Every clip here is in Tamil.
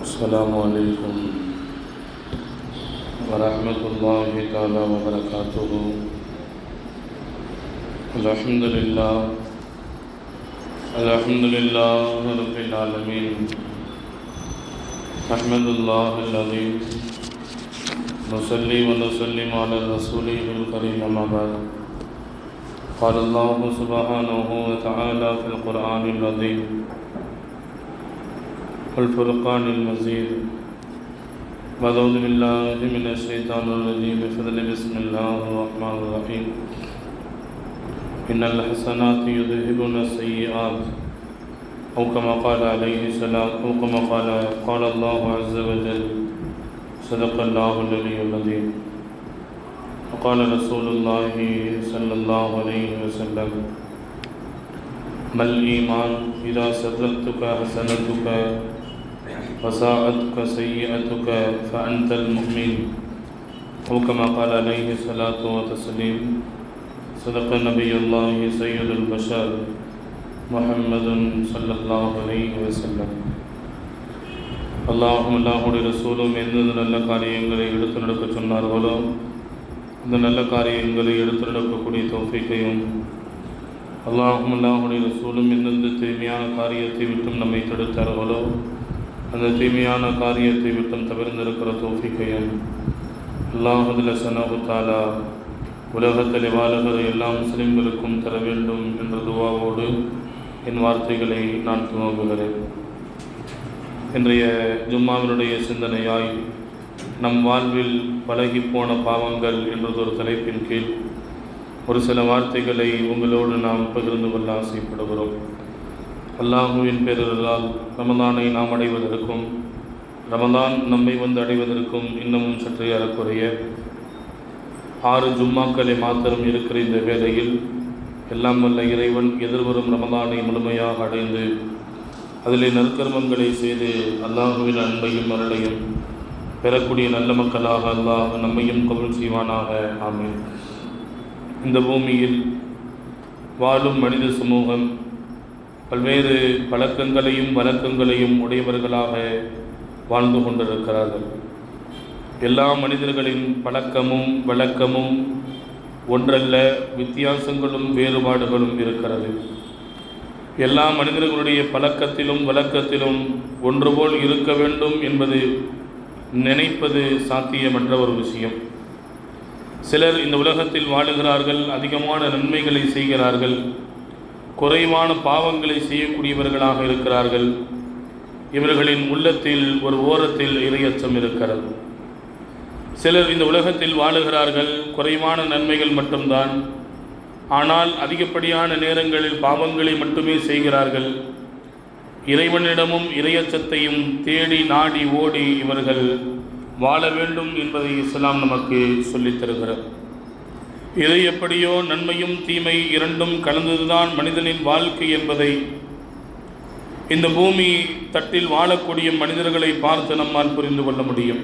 السلام عليكم ورحمة الله تعالى وبركاته. الحمد لله رب العالمين. أحمد الله العظيم نصلي ونسلم على رسوله الكريم أما بعد. قال الله سبحانه وتعالى في القرآن العظيم والفرقان المجيد. أعوذ بالله من الشيطان الرجيم. بسم الله الرحمن الرحيم. إن الحسنات يذهبن السيئات أو كما قال عليه السلام أو كما قال الله عز وجل. صدق الله العلي العظيم. وقال رسول الله صلى الله عليه وسلم: ما الإيمان إذا سرتك حسنتك وساءتك سيئتك فأنت المؤمن أو كما قال عليه الصلاة والتسليم. صدق نبي الله سيد البشر محمد صلى الله عليه وسلم. அல்லாஹுடைய ரசூலும் எந்தெந்த நல்ல காரியங்களை எடுத்து நடக்க சொன்னார்களோ இந்த நல்ல காரியங்களை எடுத்து நடக்கக்கூடிய தௌஃபீக்கையும், அல்லாஹுடைய ரசூலும் எந்தெந்த தூய்மையான காரியத்தை விட்டும் நம்மை தடுத்தார்களோ அந்த தூய்மையான காரியத்தை விட்டும் தவிர்ந்திருக்கிற தௌஃபீக்கையும் அல்லாஹுல ஸனஹு தஆலா உலகத்தில் வாழுகிற எல்லா முஸ்லிம்களுக்கும் தர வேண்டும் என்ற துஆவோடு என் வார்த்தைகளை நான் துவங்குகிறேன். இன்றைய ஜும்மாவினுடைய சிந்தனையாய் நம் வாழ்வில் பழகிப்போன பாவங்கள் என்றதொரு தலைப்பின் கீழ் ஒரு சில வார்த்தைகளை உங்களோடு நாம் பகிர்ந்து கொள்ள ஆசைப்படுகிறோம். அல்லாஹுவின் பேரருளால் ரமதானை நாம் அடைவதற்கும் ரமதான் நம்மை வந்து அடைவதற்கும் இன்னமும் சற்றே அறக்குறைய 6 ஜும்மாக்களை மாத்திரம் இருக்கிற இந்த வேளையில் எல்லாம் வல்ல இறைவன் எதிர்வரும் ரமதானை முழுமையாக அடைந்து அதிலே நற்கர்மங்களை செய்து அல்லாஹுவின் அன்பையும் அருளையும் பெறக்கூடிய நல்ல மக்களாக அல்லாஹ் நம்மையும் கபூல் செய்வானாக. ஆமீன். இந்த பூமியில் வாழும் மனித சமூகம் பல்வேறு பழக்கங்களையும் வழக்கங்களையும் உடையவர்களாக வாழ்ந்து கொண்டிருக்கிறார்கள். எல்லா மனிதர்களின் பழக்கமும் வழக்கமும் ஒன்றல்ல, வித்தியாசங்களும் வேறுபாடுகளும் இருக்கிறது. எல்லா மனிதர்களுடைய பழக்கத்திலும் வழக்கத்திலும் ஒன்றுபோல் இருக்க வேண்டும் என்பது நினைப்பது சாத்தியமற்ற ஒரு விஷயம். சிலர் இந்த உலகத்தில் வாழுகிறார்கள், அதிகமான நன்மைகளை செய்கிறார்கள், குறைவான பாவங்களை செய்யக்கூடியவர்களாக இருக்கிறார்கள். இவர்களின் உள்ளத்தில் ஒரு ஓரத்தில் இறையச்சம் இருக்கிறது. சிலர் இந்த உலகத்தில் வாழுகிறார்கள், குறைவான நன்மைகள் மட்டும்தான், ஆனால் அதிகப்படியான நேரங்களில் பாவங்களை மட்டுமே செய்கிறார்கள். இறைவனிடமும் இறையச்சத்தையும் தேடி நாடி ஓடி இவர்கள் வாழ வேண்டும் என்பதை இஸ்லாம் நமக்கு சொல்லித் தருகிறது. இதை எப்படியோ நன்மையும் தீமை இரண்டும் கலந்ததுதான் மனிதனின் வாழ்க்கை என்பதை இந்த பூமி தட்டில் வாழக்கூடிய மனிதர்களை பார்த்து நம்மால் புரிந்து கொள்ள முடியும்.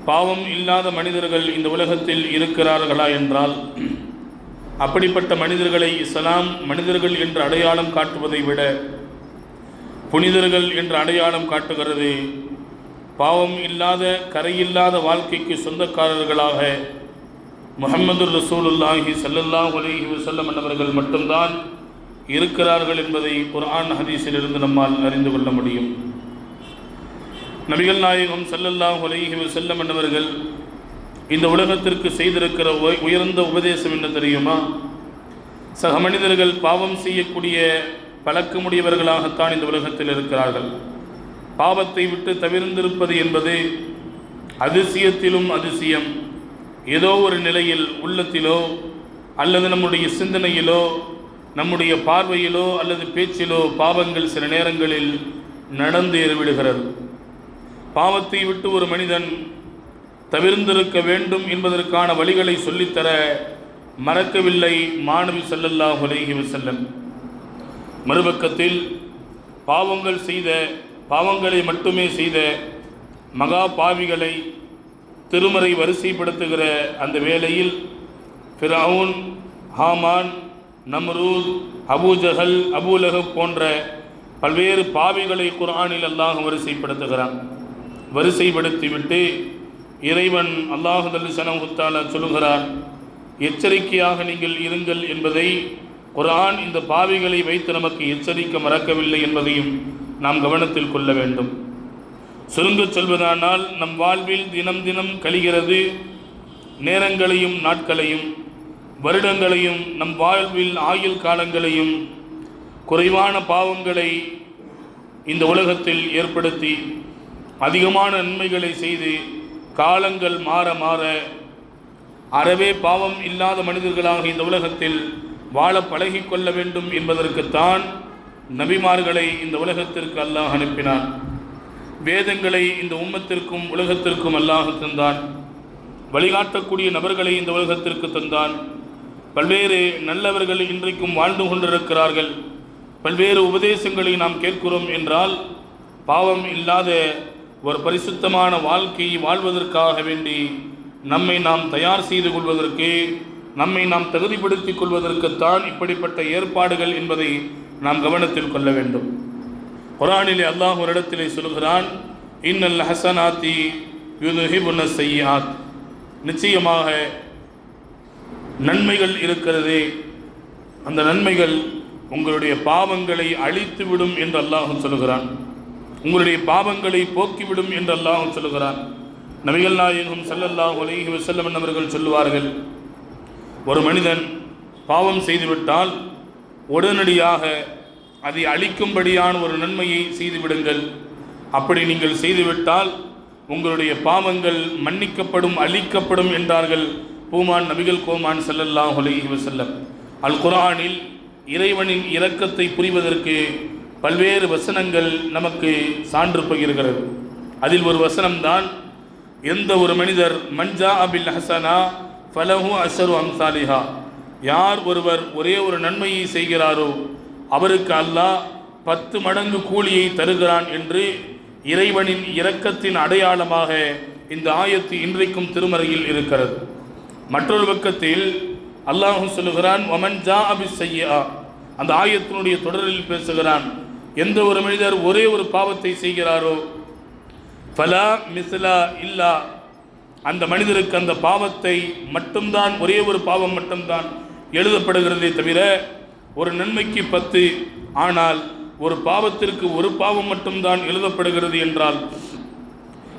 பாவம் இல்லாத மனிதர்கள் இந்த உலகத்தில் இருக்கிறார்களா என்றால், அப்படிப்பட்ட மனிதர்களை இஸ்லாம் மனிதர்கள் என்று அடையாளம் காட்டுவதை விட புனிதர்கள் என்று அடையாளம் காட்டுகிறது. பாவம் இல்லாத கரையில்லாத வாழ்க்கைக்கு சொந்தக்காரர்களாக முஹம்மது ரசூலுல்லாஹி ஸல்லல்லாஹு அலைஹி வஸல்லம் என்பவர்கள் மட்டும்தான் இருக்கிறார்கள் என்பதை குர்ஆன் ஹதீஸில் இருந்து நம்மால் அறிந்து கொள்ள முடியும். நபிகள் நாயகம் ஸல்லல்லாஹு அலைஹி வஸல்லம் என்பவர்கள் இந்த உலகத்திற்கு செய்திருக்கிற உயர்ந்த உபதேசம் என்ன தெரியுமா? சக மனிதர்கள் பாவம் செய்யக்கூடிய பழக்கமுடையவர்களாகத்தான் இந்த உலகத்தில் இருக்கிறார்கள். பாவத்தை விட்டு தவிர்ந்திருப்பது என்பது அதிசயத்திலும் அதிசயம். ஏதோ ஒரு நிலையில் உள்ளத்திலோ அல்லது நம்முடைய சிந்தனையிலோ நம்முடைய பார்வையிலோ அல்லது பேச்சிலோ பாவங்கள் சில நேரங்களில் நடந்து ஏறிவிடுகிறது. பாவத்தை விட்டு ஒரு மனிதன் தவிர்ந்திருக்க வேண்டும் என்பதற்கான வழிகளை சொல்லித்தர மறக்கவில்லை மாணவி ஸல்லல்லாஹு அலைஹி வஸல்லம். மறுபக்கத்தில் பாவங்களை மட்டுமே செய்த மகா பாவிகளை திருமறை வரிசைப்படுத்துகிற அந்த வேளையில் ஃபிரௌன், ஹாமான், நம்ரூத், அபூஜஹல், அபூலஹப் போன்ற பல்வேறு பாவிகளை குர்ஆனில் அல்லாஹ் வரிசைப்படுத்துகிறான். வரிசைப்படுத்திவிட்டு இறைவன் அல்லாஹ் ஸல்லல்லாஹு தஆலா சொல்கிறார், எச்சரிக்கையாக நீங்கள் இருங்கள் என்பதை குர்ஆன் இந்த பாவிகளை வைத்து நமக்கு எச்சரிக்க மறக்கவில்லை என்பதையும் நாம் கவனத்தில் கொள்ள வேண்டும். சுருங்கச் சொல்வதானால், நம் வாழ்வில் தினம் தினம் கழிகிறது நேரங்களையும் நாட்களையும் வருடங்களையும் நம் வாழ்வில் ஆயுள் காலங்களையும் குறைவான பாவங்களை இந்த உலகத்தில் ஏற்படுத்தி அதிகமான நன்மைகளை செய்து காலங்கள் மாற மாற அறவே பாவம் இல்லாத மனிதர்களாக இந்த உலகத்தில் வாழ பழகிக்கொள்ள வேண்டும் என்பதற்குத்தான் நபிமார்களை இந்த உலகத்திற்கு அல்லாஹ் அனுப்பினான். வேதங்களை இந்த உம்மத்திற்கும் உலகத்திற்கும் அல்லாஹ் தந்தான். வழிகாட்டக்கூடிய நபர்களை இந்த உலகத்திற்கு தந்தான். பல்வேறு நல்லவர்கள் இன்றைக்கும் வாழ்ந்து கொண்டிருக்கிறார்கள். பல்வேறு உபதேசங்களை நாம் கேட்கிறோம் என்றால் பாவம் இல்லாத ஒரு பரிசுத்தமான வாழ்க்கையை வாழ்வதற்காக வேண்டி நம்மை நாம் தயார் செய்து கொள்வதற்கு, நம்மை நாம் தகுதிப்படுத்திக் கொள்வதற்குத்தான் இப்படிப்பட்ட ஏற்பாடுகள் என்பதை நாம் கவனத்தில் கொள்ள வேண்டும். குர்ஆனிலே அல்லாஹ் ஒரு இடத்திலே சொல்கிறான், இன்னல் ஹஸனாத்தி யுத்ஹிபுன ஸய்யிஆத், நிச்சயமாக நன்மைகள் இருக்கிறது, அந்த நன்மைகள் உங்களுடைய பாவங்களை அழித்துவிடும் என்று அல்லாஹ் சொல்கிறான். உங்களுடைய பாவங்களை போக்கிவிடும் என்று அல்லாஹ் சொல்கிறான். நபிகள் நாயகம் ஸல்லல்லாஹு அலைஹி வஸல்லம் அவர்கள் சொல்லுவார்கள், ஒரு மனிதன் பாவம் செய்துவிட்டால் உடனடியாக அதை அழிக்கும்படியான ஒரு நன்மையை செய்துவிடுங்கள். அப்படி நீங்கள் செய்துவிட்டால் உங்களுடைய பாவங்கள் மன்னிக்கப்படும், அழிக்கப்படும் என்றார்கள் பூமான் நபிகள் கோமான் ஸல்லல்லாஹு அலைஹி வஸல்லம். அல் குர்ஆனில் இறைவனின் இரக்கத்தை புரிவதற்கு பல்வேறு வசனங்கள் நமக்கு சான்று பகிர்கிறது. அதில் ஒரு வசனம்தான், எந்த ஒரு மனிதர் மன்ஜா அபில் ஹசனா ஃபலஹு அஷரு அம்சாலிஹா, யார் ஒருவர் ஒரே ஒரு நன்மையை செய்கிறாரோ அவருக்கு அல்லாஹ் 10 மடங்கு கூலியை தருகிறான் என்று இறைவனின் இரக்கத்தின் அடையாளமாக இந்த ஆயத்து இன்றைக்கும் திருமறையில் இருக்கிறது. மற்றொரு பக்கத்தில் அல்லாஹ் சொல்லுகிறான், வமன் ஜா அபிஸ் ஸய்யிஆ, அந்த ஆயத்தினுடைய தொடரில் பேசுகிறான், எந்த ஒரு மனிதர் ஒரே ஒரு பாவத்தை செய்கிறாரோ ஃபலா மிஸ்லா இல்லா, அந்த மனிதருக்கு அந்த பாவத்தை மட்டும்தான், ஒரே ஒரு பாவம் மட்டும்தான் எழுதப்படுகிறதே தவிர ஒரு நன்மைக்கு 10, ஆனால் ஒரு பாவத்திற்கு ஒரு பாவம் மட்டும்தான் எழுதப்படுகிறது என்றால்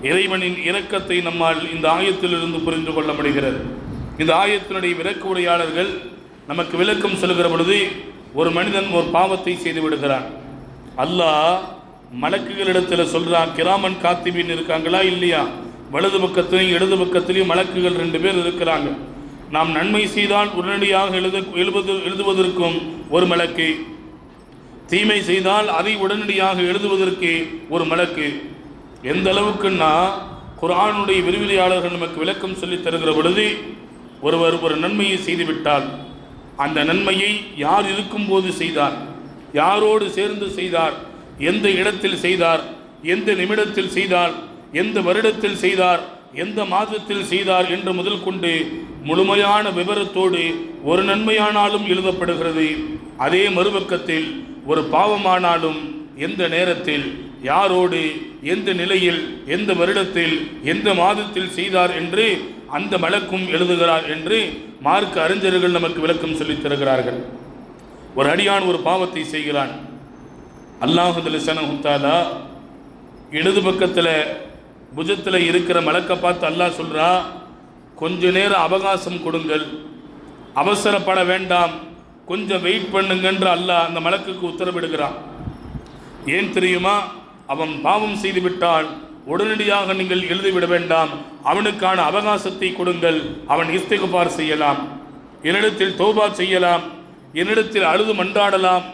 இறைவனின் இரக்கத்தை நம்மால் இந்த ஆயத்திலிருந்து புரிந்து கொள்ள முடிகிறது. இந்த ஆயத்தினுடைய விளக்க உரையாளர்கள் நமக்கு விளக்கம் சொல்லுகிற பொழுது, ஒரு மனிதன் ஒரு பாவத்தை செய்து விடுகிறான், அல்லாஹ் மலக்குகளிடத்தில் சொல்கிறான், கிராமன் காத்திபின் இருக்காங்களா இல்லையா, வலது பக்கத்திலையும் இடது பக்கத்திலையும் மலக்குகள் 2 பேர் இருக்கிறாங்க. நாம் நன்மை செய்தால் உடனடியாக எழுதுவதற்கும் ஒரு மலக்கு, தீமை செய்தால் அதை உடனடியாக எழுதுவதற்கு ஒரு மலக்கு. எந்த அளவுக்குன்னா குர்ஆனுடைய விரிவுரையாளர்கள் நமக்கு விளக்கம் சொல்லித் தருகிற பொழுது, ஒருவர் ஒரு நன்மையை செய்துவிட்டால் அந்த நன்மையை யார் இருக்கும்போது செய்தார், யாரோடு சேர்ந்து செய்தார், எந்த இடத்தில் செய்தார், எந்த நிமிடத்தில் செய்தார், எந்த வருடத்தில் செய்தார், எந்த மாதத்தில் செய்தார் என்று முதல் கொண்டு முழுமையான விவரத்தோடு ஒரு நன்மையானாலும் எழுதப்படுகிறது. அதே மறுபக்கத்தில் ஒரு பாவமானாலும் எந்த நேரத்தில், யாரோடு, எந்த நிலையில், எந்த வருடத்தில், எந்த மாதத்தில் செய்தார் என்று அந்த மலக்கும் எழுதுகிறார் என்று மார்க்க அறிஞர்கள் நமக்கு விளக்கம் சொல்லித் தருகிறார்கள். ஒரு அடியான் ஒரு பாவத்தை செய்கிறான், அல்லாஹ் ஸல்லல்லாஹு தஆலா இடது பக்கத்தில் புஜத்தில் இருக்கிற மலக்கை பார்த்து அல்லாஹ் சொல்றா, கொஞ்ச நேரம் அவகாசம் கொடுங்கள், அவசரப்பட வேண்டாம், கொஞ்சம் வெயிட் பண்ணுங்கன்ற அல்லாஹ் அந்த மலக்குக்கு உத்தரவிடுகிறான். ஏன் தெரியுமா, அவன் பாவம் செய்து விட்டால் உடனடியாக நீங்கள் எழுதிவிட வேண்டாம், அவனுக்கான அவகாசத்தை கொடுங்கள், அவன் இஸ்திக்பார் செய்யலாம், என்னிடத்தில் தௌபா செய்யலாம், என்னிடத்தில் அழுது மன்றாடலாம்,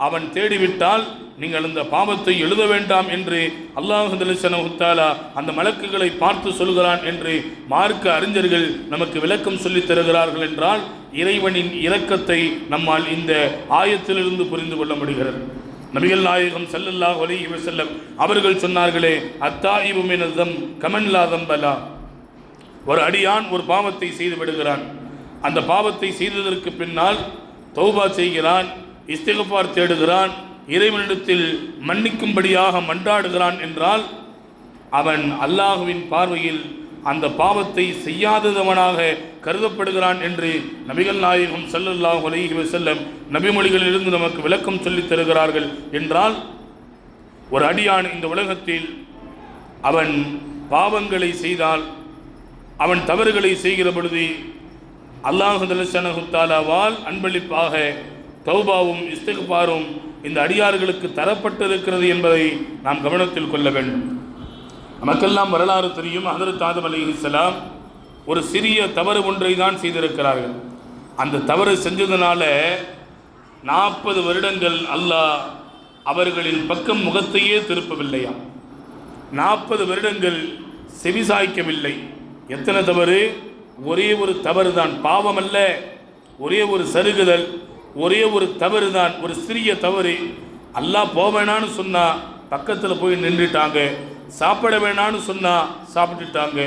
அவன் தேடிவிட்டால் நீங்கள் அந்த பாவத்தை எழுத வேண்டாம் என்று அல்லாஹ் ஸல்லல்லாஹு தஆலா அந்த மலக்குகளை பார்த்து சொல்கிறான் என்று மார்க்க அறிஞர்கள் நமக்கு விளக்கம் சொல்லித் தருகிறார்கள். என்றால் இறைவனின் இரக்கத்தை நம்மால் இந்த ஆயத்திலிருந்து புரிந்து கொள்ள முடிகிறது. நபிகள் நாயகம் ஸல்லல்லாஹு அலைஹி வஸல்லம் அவர்கள் சொன்னார்களே, அத்தாயிபு மினல் ஸம் கமன் லா ஸம்பலா, ஒரு அடியான் ஒரு பாவத்தை செய்து விடுகிறான், அந்த பாவத்தை செய்ததற்கு பின்னால் தௌபா செய்கிறான், இஸ்திக்பார் தேடுகிறான், இறைவனிடத்தில் மன்னிக்கும்படியாக மன்றாடுகிறான் என்றால் அவன் அல்லாஹுவின் பார்வையில் அந்த பாவத்தை செய்யாதவனாக கருதப்படுகிறான் என்று நபிகள் நாயகம் ஸல்லல்லாஹு அலைஹி வஸல்லம் நபிமொழிகளிலிருந்து நமக்கு விளக்கம் சொல்லித் தருகிறார்கள். என்றால் ஒரு அடியான் இந்த உலகத்தில் அவன் பாவங்களை செய்தால், அவன் தவறுகளை செய்கிற பொழுது அல்லாஹ் ஜல்லஷானஹு தஆலாவால் அன்பளிப்பாக தௌபாவும் இஸ்திக்பாரும் இந்த அடியார்களுக்கு தரப்பட்டிருக்கிறது என்பதை நாம் கவனத்தில் கொள்ள வேண்டும். நமக்கெல்லாம் வரலாறு தெரியும். ஹதரத் ஆதம் அலைஹிஸ்ஸலாம் ஒரு சிறிய தவறு ஒன்றை தான் செய்திருக்கிறார்கள். அந்த தவறு செஞ்சதுனால 40 வருடங்கள் அல்லாஹ் அவர்களின் பக்கம் முகத்தையே திருப்பவில்லையா, 40 வருடங்கள் செவிசாய்க்கவில்லை. எத்தனை தவறு? ஒரே ஒரு தவறு தான், பாவம் அல்ல, ஒரே ஒரு சருகுதல், ஒரே ஒரு தவறு தான், ஒரு சிறிய தவறு. அல்லாஹ் போவேணான்னு சொன்னா பக்கத்தில் போய் நின்றுட்டாங்க, சாப்பிட வேணான்னு சொன்னா சாப்பிட்டுட்டாங்க.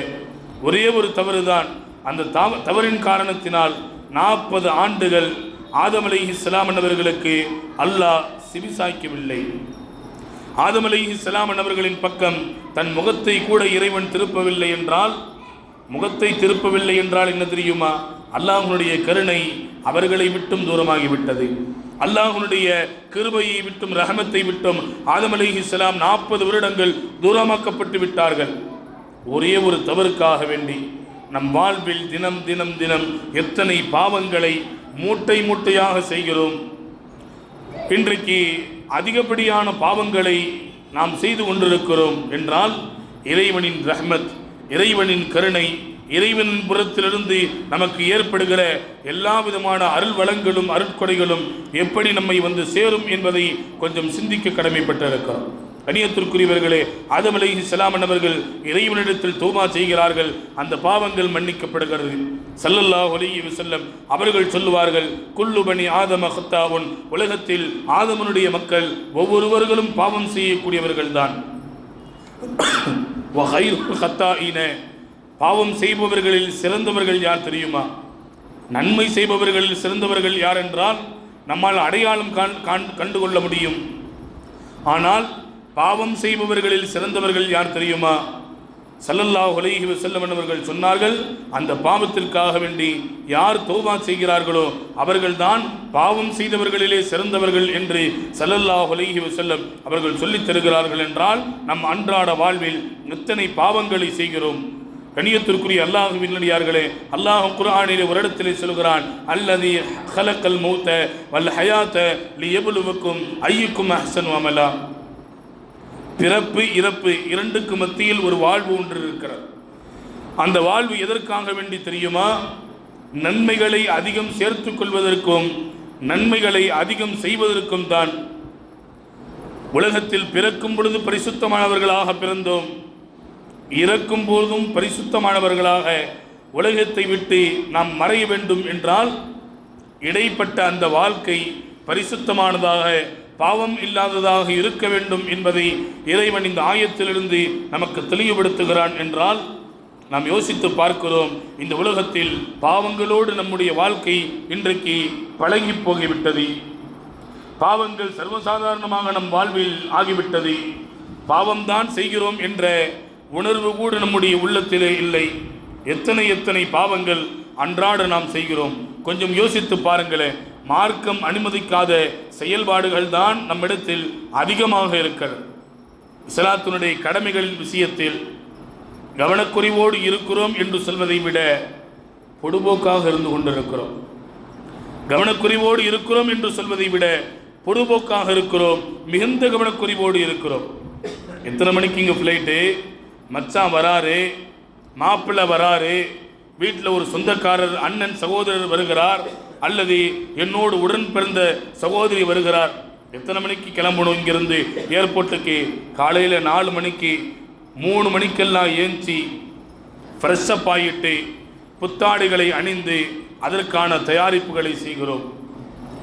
ஒரே ஒரு தவறு தான். அந்த தவறின் காரணத்தினால் 40 ஆண்டுகள் ஆதம் அலைஹிஸ்ஸலாம் என்பவர்களுக்கு அல்லாஹ் செவிசாய்க்கவில்லை. ஆதம் அலைஹிஸ்ஸலாம் என்பவர்களின் பக்கம் தன் முகத்தை கூட இறைவன் திருப்பவில்லை என்றால், முகத்தை திருப்பவில்லை என்றால் என்ன தெரியுமா? அல்லாஹ்வுடைய கருணை அவர்களை விட்டும் தூரமாகிவிட்டது. அல்லாஹ்வுடைய கிருபையை விட்டும் ரஹமத்தை விட்டும் ஆதம் அலைஹிஸ்ஸலாம் 40 வருடங்கள் தூரமாக்கப்பட்டு விட்டார்கள். ஒரே ஒரு தவறுக்காக வேண்டி நம் வாழ்வில் தினம் தினம் தினம் எத்தனை பாவங்களை மூட்டை மூட்டையாக செய்கிறோம். இன்றைக்கு அதிகப்படியான பாவங்களை நாம் செய்து கொண்டிருக்கிறோம் என்றால் இறைவனின் ரஹ்மத், இறைவனின் கருணை, இறைவனின் புறத்திலிருந்து நமக்கு ஏற்படுகிற எல்லா விதமான அருள் வளங்களும் அருட்கொடைகளும் எப்படி நம்மை வந்து சேரும் என்பதை கொஞ்சம் சிந்திக்க கடமைப்பட்டிருக்கிறோம். கண்ணியத்திற்குரியவர்களே, ஆதம் அலைஹிஸ்ஸலாம் என்பவர்கள் இறைவனிடத்தில் தௌபா செய்கிறார்கள், அந்த பாவங்கள் மன்னிக்கப்படுகிறது. ஸல்லல்லாஹு அலைஹி வஸல்லம் அவர்கள் சொல்லுவார்கள், குல்லு பனி ஆதம ஹத்தாவுன், உலகத்தில் ஆதமனுடைய மக்கள் ஒவ்வொருவர்களும் பாவம் செய்யக்கூடியவர்கள் தான். வகைருல் ஹத்தாயின, பாவம் செய்பவர்களில் சிறந்தவர்கள் யார் தெரியுமா? நன்மை செய்பவர்களில் சிறந்தவர்கள் யார் என்றால் நம்மால் அடையாளம் கண்டுகொள்ள முடியும். ஆனால் பாவம் செய்பவர்களில் சிறந்தவர்கள் யார் தெரியுமா? ஸல்லல்லாஹு அலைஹி வஸல்லம் அவர்கள் சொன்னார்கள், அந்த பாவத்திற்காக வேண்டி யார் தௌபா செய்கிறார்களோ அவர்கள்தான் பாவம் செய்தவர்களிலே சிறந்தவர்கள் என்று ஸல்லல்லாஹு அலைஹி வஸல்லம் அவர்கள் சொல்லித் தருகிறார்கள். என்றால் நம் அன்றாட வாழ்வில் எத்தனை பாவங்களை செய்கிறோம். கண்ணியத்திற்குரிய அல்லாஹ்வின் நல்லடியார்களே, அல்லாஹ் குர்ஆனிலே ஒரு இடத்திலே சொல்கிறான், அல்லதி ஹலக்கல் மௌத வல் ஹயாத லியப்லுவக்கும் அய்யுக்கும் அஹ்ஸனு அமலா. பிறப்பு இறப்பு இரண்டுக்கு மத்தியில் ஒரு வாழ்வு ஒன்று இருக்கிறது. அந்த வாழ்வு எதற்காக வேண்டி தெரியுமா? நன்மைகளை அதிகம் சேர்த்துக் கொள்வதற்கும் நன்மைகளை அதிகம் செய்வதற்கும் தான். உலகத்தில் பிறக்கும் பொழுது பரிசுத்தமானவர்களாக பிறந்தோம், இறக்கும் போதும் பரிசுத்தமானவர்களாக உலகத்தை விட்டு நாம் மறைய வேண்டும் என்றால் இடைப்பட்ட அந்த வாழ்க்கை பரிசுத்தமானதாக, பாவம் இல்லாததாக இருக்க வேண்டும் என்பதை இறைவன் இந்த ஆயத்திலிருந்து நமக்கு தெளிவுபடுத்துகிறான். என்றால் நாம் யோசித்து பார்க்கிறோம், இந்த உலகத்தில் பாவங்களோடு நம்முடைய வாழ்க்கை இன்றைக்கு பழகி போகிவிட்டது. பாவங்கள் சர்வசாதாரணமாக நம் வாழ்வில் ஆகிவிட்டது. பாவம்தான் செய்கிறோம் என்ற உணர்வு கூட நம்முடைய உள்ளத்திலே இல்லை. எத்தனை எத்தனை பாவங்கள் அன்றாட நாம் செய்கிறோம். கொஞ்சம் யோசித்து பாருங்களேன். மார்க்கம் அனுமதிக்காத செயல்பாடுகள் தான் நம்மிடத்தில் அதிகமாக இருக்கிறது. இஸ்லாத்தினுடைய கடமைகளின் விஷயத்தில் கவனக்குறைவோடு இருக்கிறோம் என்று சொல்வதை விட பொடுபோக்காக இருந்து கொண்டிருக்கிறோம். கவனக்குறைவோடு இருக்கிறோம் என்று சொல்வதை விட பொடுபோக்காக இருக்கிறோம், மிகுந்த கவனக்குறைவோடு இருக்கிறோம். எத்தனை மணிக்கு இங்கே ஃப்ளைட்டு, மச்சான் வராரு, மாப்பிள்ளை வராரு, வீட்டில் ஒரு சொந்தக்காரர் அண்ணன் சகோதரர் வருகிறார், அல்லது என்னோடு உடன் பிறந்த சகோதரி வருகிறார். எத்தனை மணிக்கு கிளம்பணும் இங்கிருந்து ஏர்போர்ட்டுக்கு? காலையில் 4 மணிக்கு, 3 மணிக்கெல்லாம் ஏஞ்சி ஃப்ரெஷ்ஷப் ஆகிட்டு புத்தாடைகளை அணிந்து அதற்கான தயாரிப்புகளை செய்கிறோம்.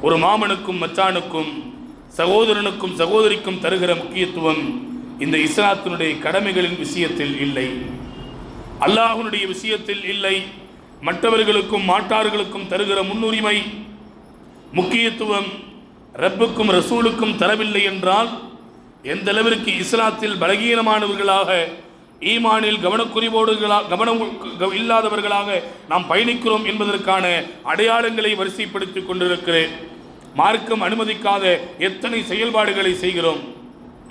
ஒரு மாமனுக்கும் மச்சானுக்கும் சகோதரனுக்கும் சகோதரிக்கும் தருகிற முக்கியத்துவம் இந்த இஸ்லாத்தினுடைய கடமைகளின் விஷயத்தில் இல்லை, அல்லாஹ்வுடைய விஷயத்தில் இல்லை. மற்றவர்களுக்கும் மாட்டார்களுக்கும் தருகிற முன்னுரிமை, முக்கியத்துவம் ரப்புக்கும் ரசூலுக்கும் தரவில்லை என்றால் எந்த அளவிற்கு இஸ்லாத்தில் பலகீனமானவர்களாக, ஈமானில் கவனம் இல்லாதவர்களாக நாம் பயணிக்கிறோம் என்பதற்கான அடையாளங்களை வரிசைப்படுத்திக் கொண்டிருக்கிறேன். மார்க்கம் அனுமதிக்காத எத்தனை செயல்பாடுகளை செய்கிறோம்.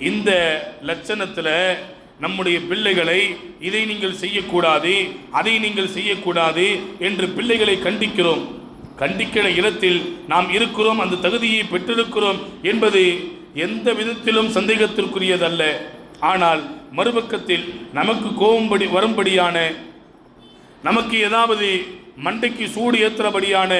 இந்த லட்சணத்தில் நம்முடைய பிள்ளைகளை இதை நீங்கள் செய்யக்கூடாது, அதை நீங்கள் செய்யக்கூடாது என்று பிள்ளைகளை கண்டிக்கிறோம். கண்டிக்கிற இடத்தில் நாம் இருக்கிறோம், அந்த தகுதியை பெற்றிருக்கிறோம் என்பது எந்த விதத்திலும் சந்தேகத்திற்குரியதல்ல. ஆனால் மறுபக்கத்தில் நமக்கு கோபம் வரும்படியான, நமக்கு ஏதாவது மண்டைக்கு சூடு ஏற்றுறபடியான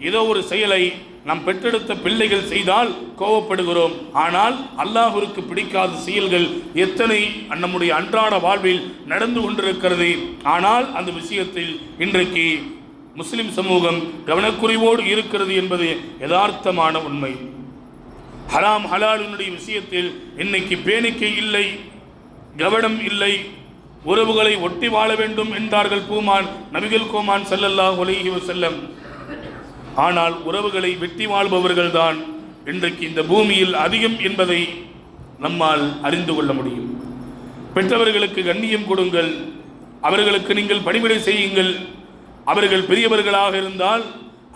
ஏதோ ஒரு செயலை நாம் பெற்றெடுத்த பிள்ளைகள் செய்தால் கோபப்படுகிறோம். ஆனால் அல்லாஹ்விற்கு பிடிக்காத செயல்கள் எத்தனை நம்முடைய அன்றாட வாழ்வில் நடந்து கொண்டிருக்கிறது. ஆனால் அந்த விஷயத்தில் இன்றைக்கு முஸ்லிம் சமூகம் கவனக்குறைவோடு இருக்கிறது என்பது யதார்த்தமான உண்மை. ஹராம் ஹலாலினுடைய விஷயத்தில் இன்னைக்கு பேணிக்கை இல்லை, கவனம் இல்லை. உறவுகளை ஒட்டி வாழ வேண்டும் என்றார்கள் நபிகள் கோமான் ஸல்லல்லாஹு அலைஹி வஸல்லம். ஆனால் உறவுகளை வெட்டி வாழ்பவர்கள் தான் இன்றைக்கு இந்த பூமியில் அதிகம் என்பதை நம்மால் அறிந்து கொள்ள முடியும். பெற்றவர்களுக்கு கண்ணியம் கொடுங்கள், அவர்களுக்கு நீங்கள் பணிவிடை செய்யுங்கள். அவர்கள் பெரியவர்களாக இருந்தால்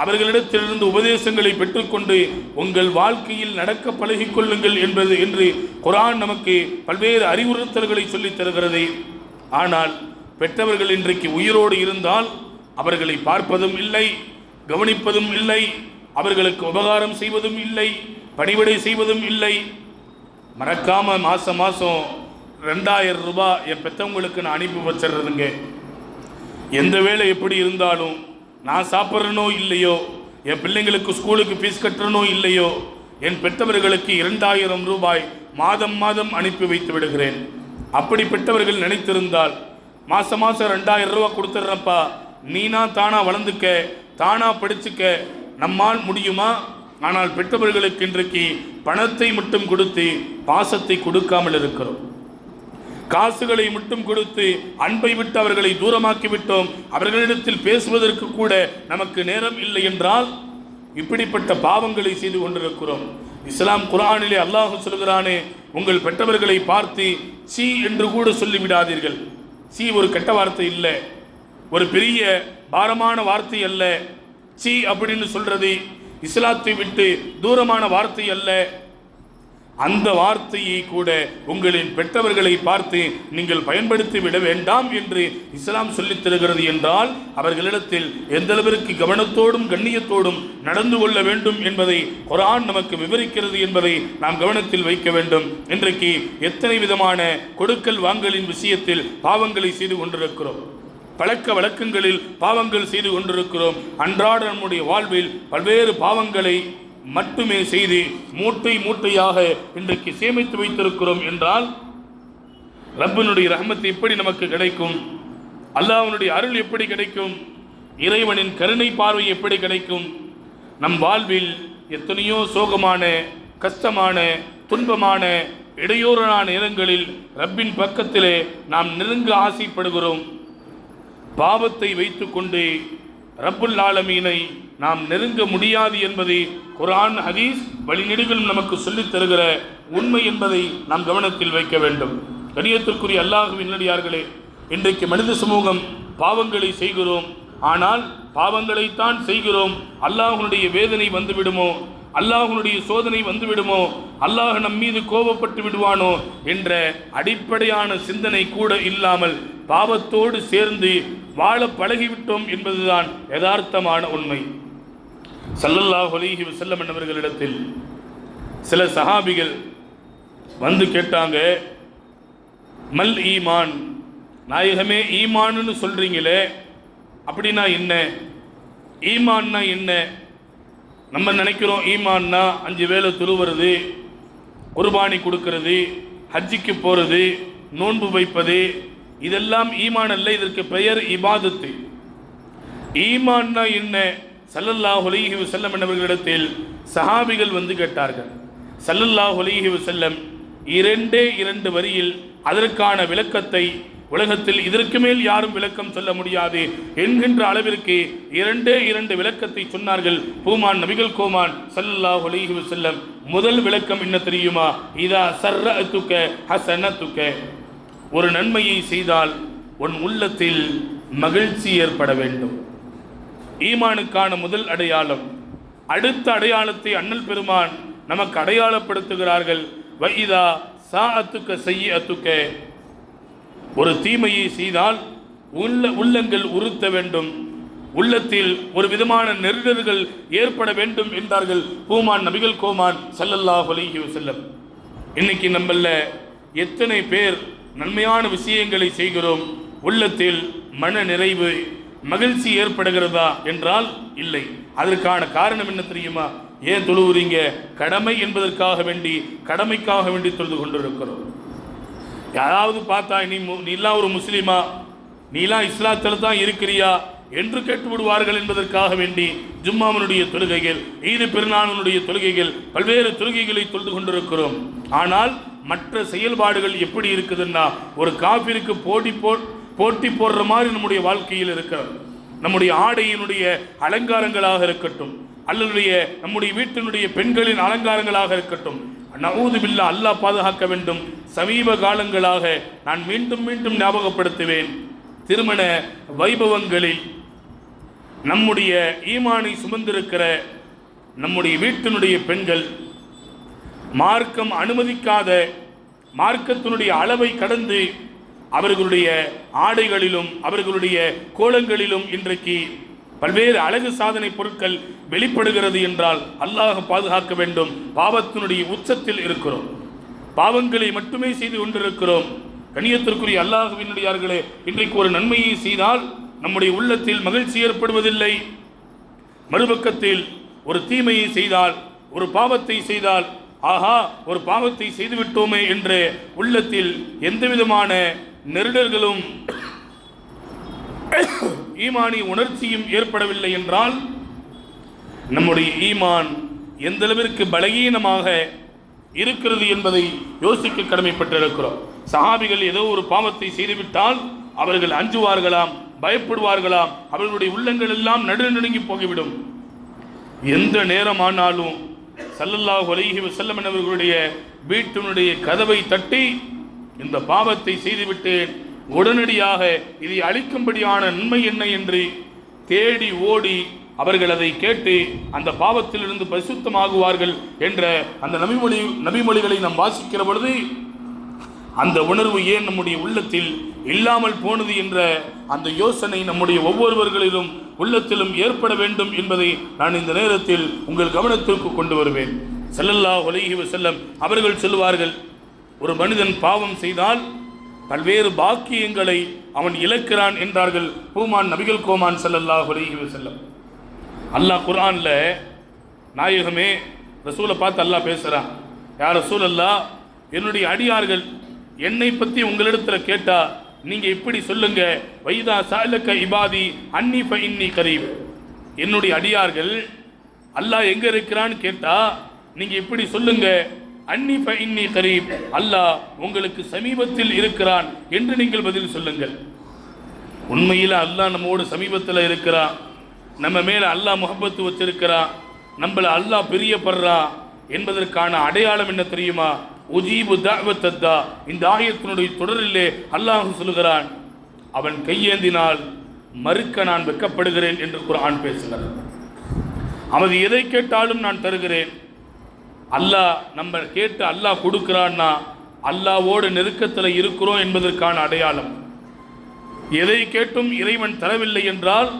அவர்களிடத்திலிருந்து உபதேசங்களை பெற்றுக்கொண்டு உங்கள் வாழ்க்கையில் நடக்க பழகிக் கொள்ளுங்கள் என்று குர்ஆன் நமக்கு பல்வேறு அறிவுறுத்தல்களை சொல்லித் தருகிறது. ஆனால் பெற்றவர்கள் இன்றைக்கு உயிரோடு இருந்தால் அவர்களை பார்ப்பதும் இல்லை, கவனிப்பதும் இல்லை, அவர்களுக்கு உபகாரம் செய்வதும் இல்லை, பணிவிடை செய்வதும் இல்லை. மறக்காம மாசம் 2000 ரூபாய் என் பெற்றவங்களுக்கு நான் அனுப்பி வச்சிடுறதுங்க. எந்த வேலை எப்படி இருந்தாலும் நான் சாப்பிட்றனோ இல்லையோ, என் பிள்ளைங்களுக்கு ஸ்கூலுக்கு ஃபீஸ் கட்டுறனோ இல்லையோ, என் பெற்றவர்களுக்கு 2000 ரூபாய் மாதம் அனுப்பி வைத்து விடுகிறேன். அப்படிப்பட்டவர்கள் நினைத்திருந்தால் மாசம் 2000 ரூபாய் கொடுத்துட்றப்பா, நீனா தானா வளர்ந்துக்க, தானா படிச்சுக்க நம்மால் முடியுமா? ஆனால் பெற்றவர்களுக்கு இன்றைக்கு பணத்தை மட்டும் கொடுத்து பாசத்தை கொடுக்காமல் இருக்கிறோம். காசுகளை மட்டும் கொடுத்து அன்பை விட்டு அவர்களை தூரமாக்கி விட்டோம். அவர்களிடத்தில் பேசுவதற்கு கூட நமக்கு நேரம் இல்லை என்றால் இப்படிப்பட்ட பாவங்களை செய்து கொண்டிருக்கிறோம். இஸ்லாம் குர்ஆனிலே அல்லாஹ் சொல்கிறானே, உங்கள் பெற்றவர்களை பார்த்து சீ என்று கூட சொல்லிவிடாதீர்கள். சீ ஒரு கெட்ட வார்த்தை இல்லை, ஒரு பெரிய பாரமான வார்த்தை அல்ல. சீ அப்படின்னு சொல்றது இஸ்லாத்தை விட்டு தூரமான வார்த்தை அல்ல. அந்த வார்த்தையை கூட உங்களின் பெற்றவர்களை பார்த்து நீங்கள் பயன்படுத்தி விட வேண்டாம் என்று இஸ்லாம் சொல்லித் தருகிறது என்றால் அவர்களிடத்தில் எந்த அளவிற்கு கவனத்தோடும் கண்ணியத்தோடும் நடந்து கொள்ள வேண்டும் என்பதை குர்ஆன் நமக்கு விவரிக்கிறது என்பதை நாம் கவனத்தில் வைக்க வேண்டும். இன்றைக்கு எத்தனை விதமான கொடுக்கல் வாங்கலின் விஷயத்தில் பாவங்களை செய்து கொண்டிருக்கிறோம், பழக்க வழக்கங்களில் பாவங்கள் செய்து கொண்டிருக்கிறோம். அன்றாட நம்முடைய வாழ்வில் பல்வேறு பாவங்களை மட்டுமே செய்து மூட்டையாக இன்றைக்கு சேமித்து வைத்திருக்கிறோம் என்றால் ரப்பினுடைய ரஹ்மத் எப்படி நமக்கு கிடைக்கும்? அல்லாஹ்வுடைய அருள் எப்படி கிடைக்கும்? இறைவனின் கருணை பார்வை எப்படி கிடைக்கும்? நம் வாழ்வில் எத்தனையோ சோகமான, கஷ்டமான, துன்பமான, இடையூறான நேரங்களில் ரப்பின் பக்கத்திலே நாம் நெருங்க ஆசைப்படுகிறோம். பாவத்தை வைத்துக்கொண்டு ரப்புல் ஆலமீனை நாம் நெருங்க முடியாது என்பதை குர்ஆன் ஹதீஸ் வழிநெடுகளும் நமக்கு சொல்லித் தருகிற உண்மை என்பதை நாம் கவனத்தில் வைக்க வேண்டும். கண்ணியத்திற்குரிய அல்லாஹ்வின் நல்லடியார்களே, இன்றைக்கு மனித சமூகம் பாவங்களை செய்கிறோம். ஆனால் பாவங்களைத்தான் செய்கிறோம். அல்லாஹ்வுடைய வேதனை வந்துவிடுமோ, அல்லாஹ்வுடைய சோதனை வந்துவிடுமோ, அல்லாஹ் நம் மீது கோபப்பட்டு விடுவானோ என்ற அடிப்படையான சிந்தனை கூட இல்லாமல் பாவத்தோடு சேர்ந்து வாழ பழகிவிட்டோம் என்பதுதான் யதார்த்தமான உண்மை. ஸல்லல்லாஹு அலைஹி வஸல்லம் என்பவர்களிடத்தில் சில சஹாபிகள் வந்து கேட்டாங்க, மல் ஈமான், நாயகமே ஈமான்னு சொல்றீங்களே, அப்படின்னா என்ன? ஈமான்னா என்ன? நம்ம நினைக்கிறோம் ஈமான்னா 5 வேளை தொழுவது, குர்பானி கொடுக்கிறது, ஹஜ்ஜிக்கு போகிறது, நோன்பு வைப்பது, இதெல்லாம் ஈமான் அல்ல. இதற்கு பெயர் இபாதத்து. ஈமான்னா என்ன? ஸல்லல்லாஹு அலைஹி வஸல்லம் என்பவர்களிடத்தில் சஹாபிகள் வந்து கேட்டார்கள். ஸல்லல்லாஹு அலைஹி வஸல்லம் 2 வரியில் அதற்கான விளக்கத்தை உலகத்தில் இதற்கு மேல் யாரும் விளக்கம் சொல்ல முடியாது என்கின்ற அளவிற்கு இரண்டு விளக்கத்தை சொன்னார்கள் பூமான் நபிகள் கோமான் ஸல்லல்லாஹு அலைஹி வஸல்லம். முதல் விளக்கம் என்ன தெரியுமா? இதா சர்ரஅதுக ஹஸனதுக, ஒரு நன்மையை செய்தால் உன் உள்ளத்தில் மகிழ்ச்சி ஏற்பட வேண்டும். ஈமானுக்கான முதல் அடையாளம். அடுத்த அடையாளத்தை அண்ணல் பெருமான் நமக்கு அடையாளப்படுத்துகிறார்கள். வைதா சாஅத்துக்க செய்யத்துக்க, ஒரு தீமையை செய்தால் உள்ளங்கள் உறுத்த வேண்டும், உள்ளத்தில் ஒரு விதமான நெருடல்கள் ஏற்பட வேண்டும் என்றார்கள் பூமான் நபிகள் கோமான் ஸல்லல்லாஹு அலைஹி வஸல்லம். இன்னைக்கு நம்மள எத்தனை பேர் நன்மையான விஷயங்களை செய்கிறோம், உள்ளத்தில் மன நிறைவு மகிழ்ச்சி ஏற்படுகிறதா என்றால் இல்லை. அதற்கான காரணம் என்ன தெரியுமா? ஏன் தொழுவுறீங்க? கடமை என்பதற்காக வேண்டி, கடமைக்காக வேண்டி தொழுது கொண்டிருக்கிறோம். யாராவது பார்த்தா நீலாம் ஒரு முஸ்லீமா, நீலாம் இஸ்லாத்தில் தான் இருக்கிறியா என்று கேட்டு விடுவார்கள் என்பதற்காக வேண்டி ஜும்மாவினுடைய தொழுகைகள், ஈது பெருநாளினுடைய தொழுகைகள், பல்வேறு தொழுகைகளை தொழுது கொண்டிருக்கிறோம். ஆனால் மற்ற செயல்பாடுகள் எப்படி இருக்குதுன்னா, ஒரு காபிருக்கு போட்டி போடுற மாதிரி நம்முடைய வாழ்க்கையில் இருக்கிறது. நம்முடைய ஆடையினுடைய அலங்காரங்களாக இருக்கட்டும், அல்லது நம்முடைய வீட்டினுடைய பெண்களின் அலங்காரங்களாக இருக்கட்டும், நஊது பில்லாஹ், அல்லாஹ் பாதுகாக்க வேண்டும். சமீப காலங்களாக நான் மீண்டும் மீண்டும் ஞாபகப்படுத்துவேன், திருமண வைபவங்களில் நம்முடைய ஈமானை சுமந்திருக்கிற நம்முடைய வீட்டினுடைய பெண்கள் மார்க்கம் அனுமதிக்காத, மார்க்கத்தினுடைய அளவை கடந்து அவர்களுடைய ஆடைகளிலும் அவர்களுடைய கோலங்களிலும் இன்றைக்கு பல்வேறு அழகு சாதனை பொருட்கள் வெளிப்படுகிறது என்றால் அல்லாஹ் பாதுகாக்க வேண்டும். பாவத்தினுடைய உச்சத்தில் இருக்கிறோம், பாவங்களை மட்டுமே செய்து கொண்டிருக்கிறோம். கண்ணியத்திற்குரிய அல்லாஹ்வினுடையார்களே, இன்றைக்கு ஒரு நன்மையை செய்தால் நம்முடைய உள்ளத்தில் மகிழ்ச்சி ஏற்படுவதில்லை. மறுபக்கத்தில் ஒரு தீமையை செய்தால், ஒரு பாவத்தை செய்தால், ஆஹா ஒரு பாவத்தை செய்துவிட்டோமே என்று உள்ளத்தில் எந்தவிதமான நெருடல்களும் ஈமானி உணர்ச்சியும் ஏற்படவில்லை என்றால் நம்முடைய ஈமான் எந்த அளவிற்கு பலகீனமாக இருக்கிறது என்பதை யோசிக்க கடமைப்பட்டிருக்கிறோம். சஹாபிகள் ஏதோ ஒரு பாவத்தை செய்துவிட்டால் அவர்கள் அஞ்சுவார்களாம், பயப்படுவார்களாம், அவர்களுடைய உள்ளங்கள் எல்லாம் நடுநடுங்கி போய்விடும். எந்த நேரமானாலும் ஸல்லல்லாஹு அலைஹி வஸல்லம் அவர்களுடைய வீட்டினுடைய கதவை தட்டி இந்த பாவத்தை செய்துவிட்டேன், உடனடியாக இதை அழிக்கும்படியான நன்மை என்ன என்று தேடி ஓடி அவர்கள் அதை கேட்டு அந்த பாவத்திலிருந்து பரிசுத்தமாகுவார்கள் என்ற அந்த நபிமொழிகளை நாம் வாசிக்கிற பொழுது அந்த உணர்வு ஏன் நம்முடைய உள்ளத்தில் இல்லாமல் போனது என்ற அந்த யோசனை நம்முடைய ஒவ்வொருவர்களிலும் உள்ளத்திலும் ஏற்பட வேண்டும் என்பதை நான் இந்த நேரத்தில் உங்கள் கவனத்திற்கு கொண்டு வருவேன். ஸல்லல்லாஹு அலைஹி வஸல்லம் அவர்கள் சொல்வார்கள், ஒரு மனிதன் பாவம் செய்தால் பல்வேறு பாக்கியங்களை அவன் இழக்கிறான் என்றார்கள் பூமான் நபிகள் கோமான் ஸல்லல்லாஹு அலைஹி வஸல்லம். அல்லாஹ் குர்ஆன்ல நாயகமே ரசூலை பார்த்து அல்லாஹ் பேசுகிறான், யா ரசூலல்லாஹ், என்னுடைய அடியார்கள் என்னை பற்றி உங்களிடத்தில் கேட்டா நீங்கள் இப்படி சொல்லுங்க, வைதா சாலக்க இபாதி அன்னி ஃப இன்னி கரீப். என்னுடைய அடியார்கள் அல்லாஹ் எங்கே இருக்கிறான்னு கேட்டா நீங்கள் இப்படி சொல்லுங்க, அன்னி ஃப இன்னி கரீப், அல்லாஹ் உங்களுக்கு சமீபத்தில் இருக்கிறான் என்று நீங்கள் பதில் சொல்லுங்கள். உண்மையில் அல்லாஹ் நம்மோடு சமீபத்தில் இருக்கிறான், நம்ம மேலே அல்லாஹ் முஹப்பத்து வச்சிருக்கிறான், நம்மளை அல்லாஹ் பிரியப்படுறான் என்பதற்கான அடையாளம் என்ன தெரியுமா? உஜீபு தஅவத்தத்தா. இந்த ஆயத்தினுடைய தொடரிலே அல்லாஹ் சொல்கிறான், அவன் கையேந்தினால் மறுக்க நான் வெட்கப்படுகிறேன் என்று குர்ஆன் பேசுகிறார். அவன் எதை கேட்டாலும் நான் தருகிறேன். அல்லாஹ் நம்ம கேட்டு அல்லாஹ் கொடுக்கிறான்னா அல்லாஹ்வோடு நெருக்கத்தில் இருக்கிறோம் என்பதற்கான அடையாளம். எதை கேட்டும் இறைவன் தரவில்லை என்றால்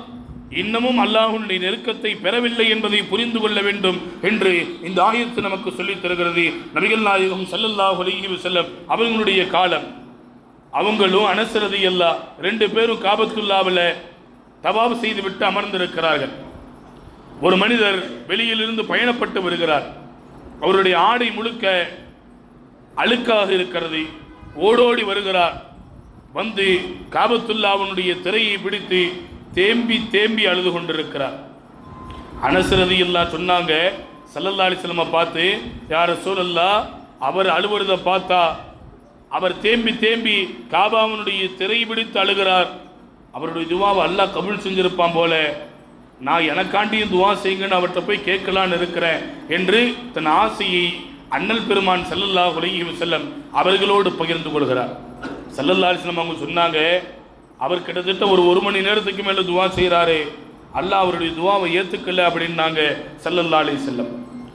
இன்னமும் அல்லாஹ்வுடைய நெருக்கத்தை பெறவில்லை என்பதை புரிந்து கொள்ள வேண்டும் என்று இந்த ஆயத்து நமக்கு சொல்லித் தருகிறது. நபிகள் நாயகம் ஸல்லல்லாஹு அலைஹி வஸல்லம் அவர்களுடைய காலம், அவங்களும் அனஸ் ரலியல்லாஹு ரெண்டு பேரும் காபத்துல்லாவில் தவாப் செய்துவிட்டு அமர்ந்திருக்கிறார்கள். ஒரு மனிதர் வெளியிலிருந்து பயணப்பட்டு வருகிறார், அவருடைய ஆடை முழுக்க அழுக்காக இருக்கிறது, ஓடோடி வருகிறார். வந்து காபத்துல்லாவினுடைய திரையை பிடித்து தேம்பி தேம்பி அழுது கொண்டிருக்கிறார். அனஸ் ரலியல்லாஹு சொன்னாங்க, ஸல்லல்லாஹு அலைஹி வஸல்லம் பார்த்து, யா ரசூலல்லாஹ், அவர் அழுவுறதை பார்த்தா அவர் தேம்பி தேம்பி காபாவினுடைய திரை பிடித்து அழுகிறார். அவருடைய துவாவை அல்லாஹ் கபூல் செஞ்சிருப்பான் போல, நான் எனக்காண்டியும் துவா செய்யுங்கன்னு அவர்கிட்ட போய் கேட்கலான்னு இருக்கிறேன் என்று தன் ஆசையை அண்ணல் பெருமான் ஸல்லல்லாஹு அலைஹி வஸல்லம் அவர்களோடு பகிர்ந்து கொள்கிறார். ஸல்லல்லாஹு அலைஹி வஸல்லம் அவங்க சொன்னாங்க, அவர் கிட்டத்தட்ட ஒரு மணி நேரத்துக்கு மேலே துவா செய்கிறாரு, அல்லாஹ் அவருடைய துவாவை ஏற்றுக்கல அப்படின்னாங்க ஸல்லல்லாஹு அலைஹி வஸல்லம்.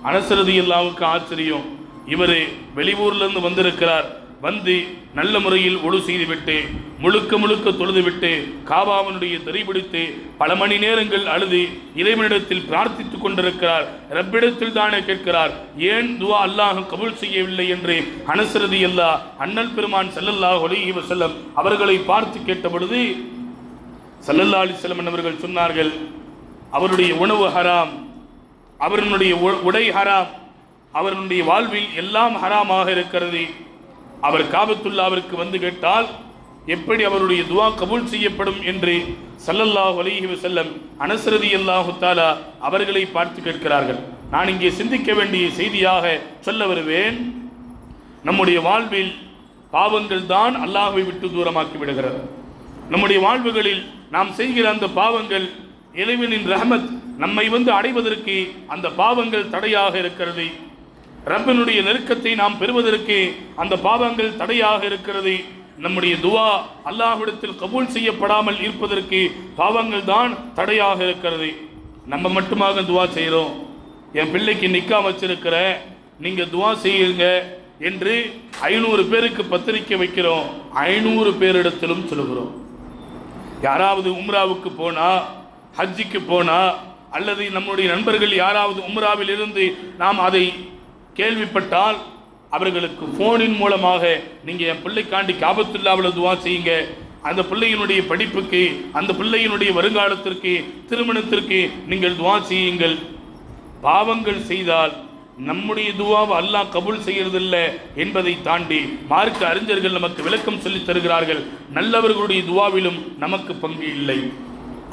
அனஸ் ரலியல்லாஹுவுக்கு ஆச்சரியம், இவர் வெளியூர்லேருந்து வந்திருக்கிறார், வந்து நல்ல முறையில் ஒழு செய்துவிட்டு முழுக்க தொழுதுவிட்டு காபாவினுடைய திரைபிடித்து பல மணி நேரங்கள் அழுது இறைவனிடத்தில் பிரார்த்தித்துக் கொண்டிருக்கிறார். ரப்பிடத்தில் தானே கேட்கிறார், ஏன் துவா அல்லாஹ் கபூல் செய்யவில்லை என்று அனஸ் ரலியல்லாஹு அண்ணல் பெருமான் ஸல்லல்லாஹு அலைஹி வஸல்லம் அவர்களை பார்த்து கேட்ட பொழுது ஸல்லல்லாஹு அலைஹி வஸல்லம் அவர்கள் சொன்னார்கள், அவருடைய உணவு ஹராம், அவருடைய உடை ஹராம், அவருடைய வாழ்வில் எல்லாம் ஹராமாக இருக்கிறது. அவர் காபத்துல்லாவிற்கு வந்து கேட்டால் எப்படி அவருடைய துவா கபூல் செய்யப்படும் என்று ஸல்லல்லாஹு அலைஹி வஸல்லம் அனஸ் ரலியல்லாஹு தஆலா அவர்களை பார்த்து கேட்கிறார்கள். நான் இங்கே சிந்திக்க வேண்டிய செய்தியாக சொல்ல வருவேன். நம்முடைய வாழ்வில் பாவங்கள் தான் அல்லாஹ்வை விட்டு தூரமாக்கி விடுகிறது. நம்முடைய வாழ்வுகளில் நாம் செய்கிற அந்த பாவங்கள் இறைவனின் ரஹ்மத் நம்மை வந்து அடைவதற்கு அந்த பாவங்கள் தடையாக இருக்கிறது. ரப்பினுடைய நெருக்கத்தை நாம் பெறுவதற்கு அந்த பாவங்கள் தடையாக இருக்கிறது. நம்முடைய துவா அல்லாஹ்விடத்தில் கபூல் செய்யப்படாமல் இருப்பதற்கு பாவங்கள் தான் தடையாக இருக்கிறது. நம்ம மட்டுமாக துவா செய்கிறோம், என் பிள்ளைக்கு நிக்கா வச்சிருக்கிற நீங்க துவா செய்யுங்க என்று 500 பேருக்கு பத்திரிக்கை வைக்கிறோம், 500 பேரிடத்திலும் சொல்கிறோம். யாராவது உம்ராவுக்கு போனா, ஹஜ்ஜிக்கு போனா, அல்லது நம்முடைய நண்பர்கள் யாராவது உம்ராவில் இருந்து நாம் அதை கேள்விப்பட்டால் அவர்களுக்கு போனின் மூலமாக நீங்கள் என் பிள்ளைக்காண்டி காபத்துல்லாவில் துவா செய்யுங்க, அந்த பிள்ளையினுடைய படிப்புக்கு, அந்த பிள்ளையினுடைய வருங்காலத்திற்கு, திருமணத்திற்கு நீங்கள் துவா செய்யுங்கள். பாவங்கள் செய்தால் நம்முடைய துவாவை அல்லாஹ் கபூல் செய்யறதில்லை என்பதை தாண்டி மார்க்க அறிஞர்கள் நமக்கு விளக்கம் சொல்லித் தருகிறார்கள். நல்லவர்களுடைய துவாவிலும் நமக்கு பங்கு இல்லை.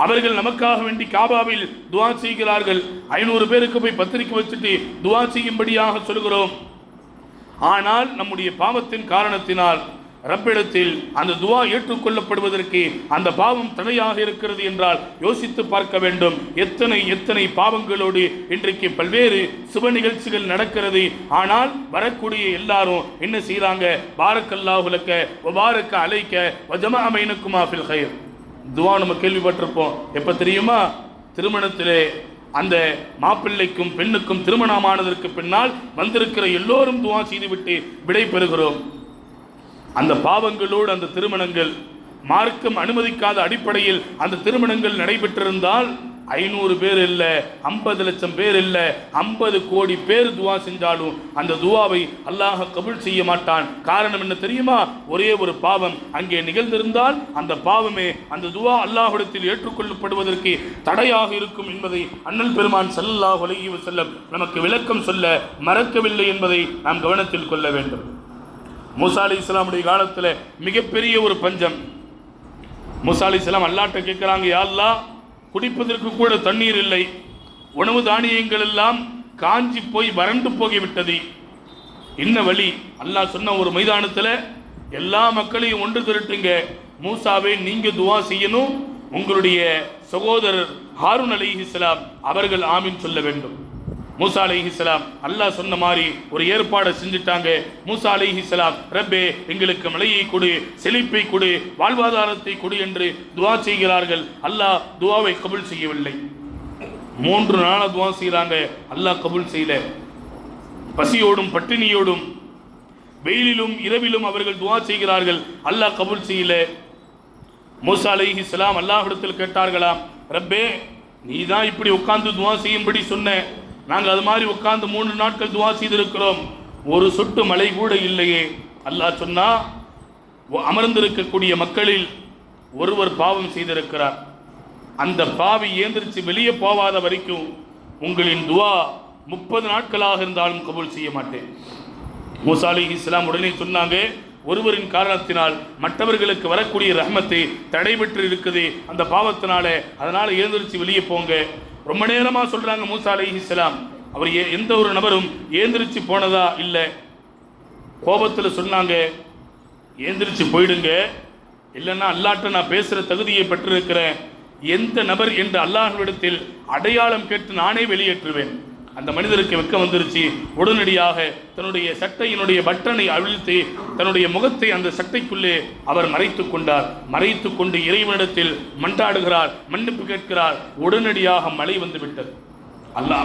அவர்கள் நமக்காக வேண்டி காபாவில் துவா செய்கிறார்கள். 500 பேருக்கு போய் பத்திரிக்கை வச்சுட்டு துவா செய்யும்படியாக சொல்கிறோம். ஆனால் நம்முடைய பாவத்தின் காரணத்தினால் ரப்பிடத்தில் அந்த துவா ஏற்றுக்கொள்ளப்படுவதற்கு அந்த பாவம் தடையாக இருக்கிறது என்றால் யோசித்து பார்க்க வேண்டும். எத்தனை பாவங்களோடு இன்றைக்கு பல்வேறு சுப நிகழ்ச்சிகள் நடக்கிறது. ஆனால் வரக்கூடிய எல்லாரும் என்ன செய்யறாங்க? பாரக்கல்லாஹு லக்க வ பாரக்க அலைக்க வ ஜமஅ பைனக்குமா ஃபில் கைர் துவா நம்ம கேள்விப்பட்டிருப்போம். எப்ப தெரியுமா? திருமணத்திலே அந்த மாப்பிள்ளைக்கும் பெண்ணுக்கும் திருமணமானதற்கு பின்னால் வந்திருக்கிற எல்லோரும் துவா செய்துவிட்டு விடை பெறுகிறோம். அந்த பாவங்களோடு அந்த திருமணங்கள் மார்க்கம் அனுமதிக்காத அடிப்படையில் அந்த திருமணங்கள் நடைபெற்றிருந்தால் 500 பேர் இல்லை, 50 லட்சம் பேர் இல்லை, 50 கோடி பேர் துவா செஞ்சாலும் அந்த துவாவை அல்லாஹ் கபூல் செய்ய மாட்டான். காரணம் என்ன தெரியுமா? ஒரே ஒரு பாவம் அங்கே நிகழ்ந்திருந்தால் அந்த பாவமே அந்த துவா அல்லாஹ்விடத்தில் ஏற்றுக்கொள்ளப்படுவதற்கு தடையாக இருக்கும் என்பதை அண்ணல் பெருமான் ஸல்லல்லாஹு அலைஹி வஸல்லம் நமக்கு விளக்கம் சொல்ல மறக்கவில்லை என்பதை நாம் கவனத்தில் கொள்ள வேண்டும். மூசா அலைஹிஸ்ஸலாமுடைய காலத்தில் மிகப்பெரிய ஒரு பஞ்சம். மூசா அலைஹிஸ்ஸலாம் அல்லாஹ்ட்ட கேட்கிறாங்க, யா அல்லாஹ், குடிப்பதற்கு கூட தண்ணீர் இல்லை, உணவு தானியங்கள் எல்லாம் காஞ்சி போய் வறண்டு போகிவிட்டது, என்ன வழி? அல்லாஹ் சொன்ன ஒரு மைதானத்தில் எல்லா மக்களையும் ஒன்று திரட்டுங்க, மூசாவே நீங்க துவா செய்யணும், உங்களுடைய சகோதரர் ஹாரூன் அலைஹிஸ்ஸலாம் அவர்கள் ஆமீன் சொல்ல வேண்டும். மூசா அலைஹிஸ்ஸலாம் அல்லாஹ் சொன்ன மாதிரி ஒரு ஏற்பாடை செஞ்சுட்டாங்க. மூசா அலைஹிஸ்ஸலாம், ரப்பே எங்களுக்கு மழையை கொடு, செழிப்பை கொடு, வாழ்வாதாரத்தை கொடு என்று துவா செய்கிறார்கள். அல்லாஹ் துவாவை கபூல் செய்யவில்லை. 3 நாளா துவா செய்கிறாங்க, அல்லாஹ் கபூல் செய்யல. பசியோடும் பட்டினியோடும் வெயிலிலும் இரவிலும் அவர்கள் துவா செய்கிறார்கள், அல்லாஹ் கபூல் செய்யல. மூசா அலைஹிஸ்ஸலாம் அல்லாஹ்விடத்தில் கேட்டார்களாம், ரப்பே நீ தான் இப்படி உட்கார்ந்து துவா செய்யும்படி சொன்ன, நாங்கள் அது மாதிரி உட்கார்ந்து 3 நாட்கள் துவா செய்திருக்கிறோம், ஒரு சொட்டு மழை கூட இல்லையே. அல்லாஹ் சொன்னா, அமர்ந்திருக்கக்கூடிய மக்களில் ஒருவர் பாவம் செய்திருக்கிறார், அந்த பாவி ஏந்திரிச்சு வெளியே போவாத வரைக்கும் உங்களின் துவா 30 நாட்களாக இருந்தாலும் கபூல் செய்ய மாட்டேன். மூசா அலைஹிஸ்ஸலாம் உடனே சொன்னாங்க, ஒருவரின் காரணத்தினால் மற்றவர்களுக்கு வரக்கூடிய ரஹ்மத்தை தடைபெற்று இருக்குது அந்த பாவத்தினால, அதனால ஏந்திரிச்சு வெளியே போங்க. ரொம்ப நேரமா சொல்றாங்க மூசா அலைஹிஸ்ஸலாம். அவர் எந்த ஒரு நபரும் ஏந்திரிச்சு போனதா இல்லை. கோபத்தில் சொன்னாங்க, ஏந்திரிச்சு போயிடுங்க, இல்லைன்னா அல்லாட்ட நான் பேசுகிற தகுதியை பெற்றிருக்கிறேன், எந்த நபர் என்று அல்லாஹ்விடத்தில் அடையாளம் கேட்டு நானே வெளியேற்றுவேன். அந்த மனிதருக்கு வெக்கம் வந்துருச்சு. உடனடியாக தன்னுடைய சட்டையினுடைய பட்டனை அவிழ்த்து தன்னுடைய முகத்தை அந்த சட்டைக்குள்ளே அவர் மறைத்து கொண்டார். மறைத்து கொண்டு இறைவனிடத்தில் மன்றாடுகிறார், மன்னிப்பு கேட்கிறார். உடனடியாக மழை வந்து விட்டது.